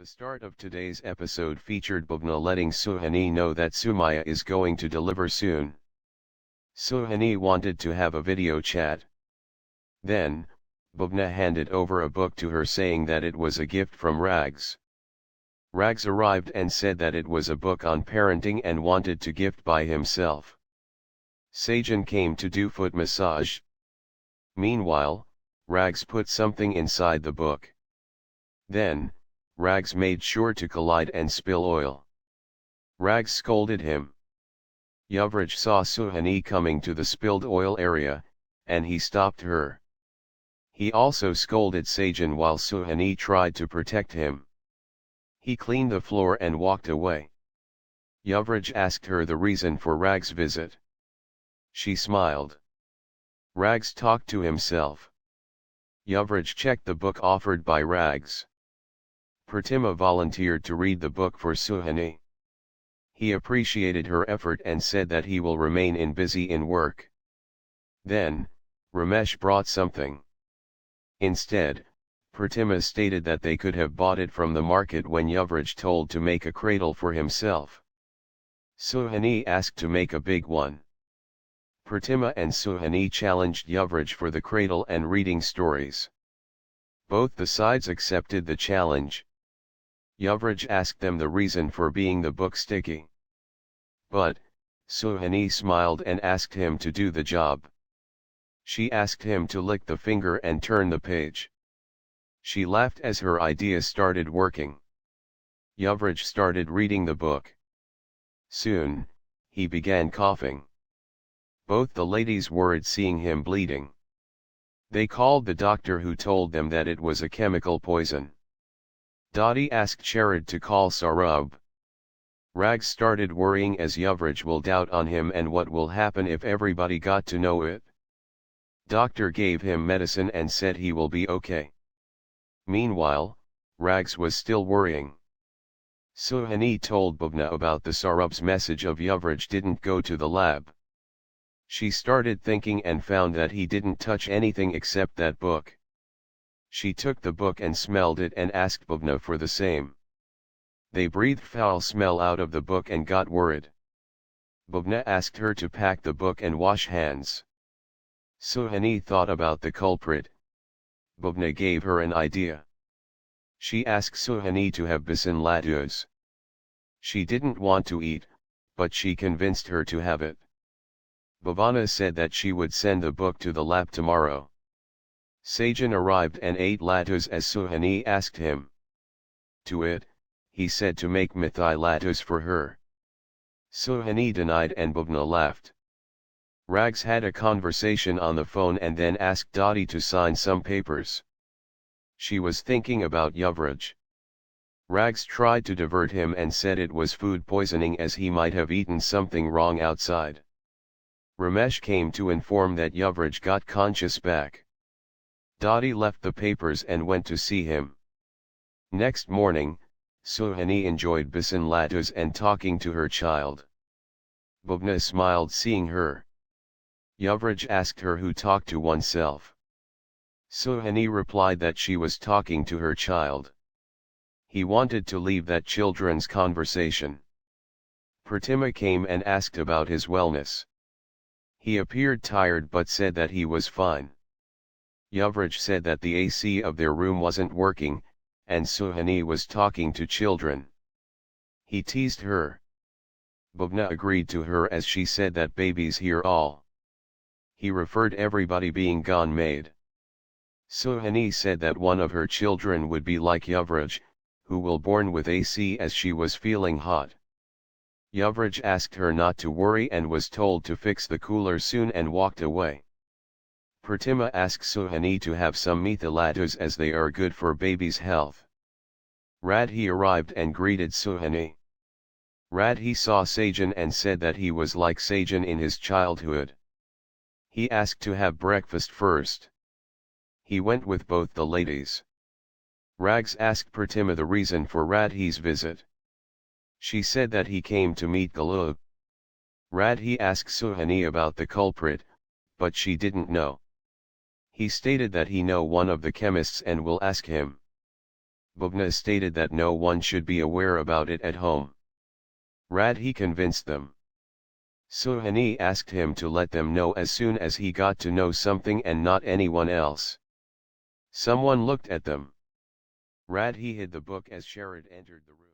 The start of today's episode featured Bhavna letting Suhani know that Soumya is going to deliver soon. Suhani wanted to have a video chat. Then, Bhavna handed over a book to her saying that it was a gift from Rags. Rags arrived and said that it was a book on parenting and wanted to gift by himself. Sajan came to do foot massage. Meanwhile, Rags put something inside the book. Then, Rags made sure to collide and spill oil. Rags scolded him. Yuvraj saw Suhani coming to the spilled oil area, and he stopped her. He also scolded Sajan while Suhani tried to protect him. He cleaned the floor and walked away. Yuvraj asked her the reason for Rags' visit. She smiled. Rags talked to himself. Yuvraj checked the book offered by Rags. Pratima volunteered to read the book for Suhani. He appreciated her effort and said that he will remain busy in work. Then, Ramesh brought something. Instead, Pratima stated that they could have bought it from the market when Yuvraj told to make a cradle for himself. Suhani asked to make a big one. Pratima and Suhani challenged Yuvraj for the cradle and reading stories. Both the sides accepted the challenge. Yuvraj asked them the reason for being the book sticky. But, Suhani smiled and asked him to do the job. She asked him to lick the finger and turn the page. She laughed as her idea started working. Yuvraj started reading the book. Soon, he began coughing. Both the ladies worried seeing him bleeding. They called the doctor who told them that it was a chemical poison. Dadi asked Sharad to call Saurabh. Rags started worrying as Yuvraj will doubt on him and what will happen if everybody got to know it. Doctor gave him medicine and said he will be okay. Meanwhile, Rags was still worrying. Suhani told Bhavna about the Saurabh's message of Yuvraj didn't go to the lab. She started thinking and found that he didn't touch anything except that book. She took the book and smelled it and asked Bhavna for the same. They breathed foul smell out of the book and got worried. Bhavna asked her to pack the book and wash hands. Suhani thought about the culprit. Bhavna gave her an idea. She asked Suhani to have besan laddus. She didn't want to eat, but she convinced her to have it. Bhavna said that she would send the book to the lab tomorrow. Sajan arrived and ate laddus as Suhani asked him. To it, he said to make mithai laddus for her. Suhani denied and Bhavna laughed. Rags had a conversation on the phone and then asked Dadi to sign some papers. She was thinking about Yuvraj. Rags tried to divert him and said it was food poisoning as he might have eaten something wrong outside. Ramesh came to inform that Yuvraj got conscious back. Dadi left the papers and went to see him. Next morning, Suhani enjoyed besan laddus and talking to her child. Bhavna smiled seeing her. Yuvraj asked her who talked to oneself. Suhani replied that she was talking to her child. He wanted to leave that children's conversation. Pratima came and asked about his wellness. He appeared tired but said that he was fine. Yuvraj said that the AC of their room wasn't working, and Suhani was talking to children. He teased her. Bhavna agreed to her as she said that babies hear all. He referred everybody being gone made. Suhani said that one of her children would be like Yuvraj, who will born with AC as she was feeling hot. Yuvraj asked her not to worry and was told to fix the cooler soon and walked away. Pratima asked Suhani to have some mithai laddus as they are good for baby's health. Radhi arrived and greeted Suhani. Radhi saw Sajan and said that he was like Sajan in his childhood. He asked to have breakfast first. He went with both the ladies. Rags asked Pratima the reason for Radhi's visit. She said that he came to meet Galub. Radhi asked Suhani about the culprit, but she didn't know. He stated that he know one of the chemists and will ask him. Bhavna stated that no one should be aware about it at home. Radhi convinced them. Suhani asked him to let them know as soon as he got to know something and not anyone else. Someone looked at them. Radhi hid the book as Sharad entered the room.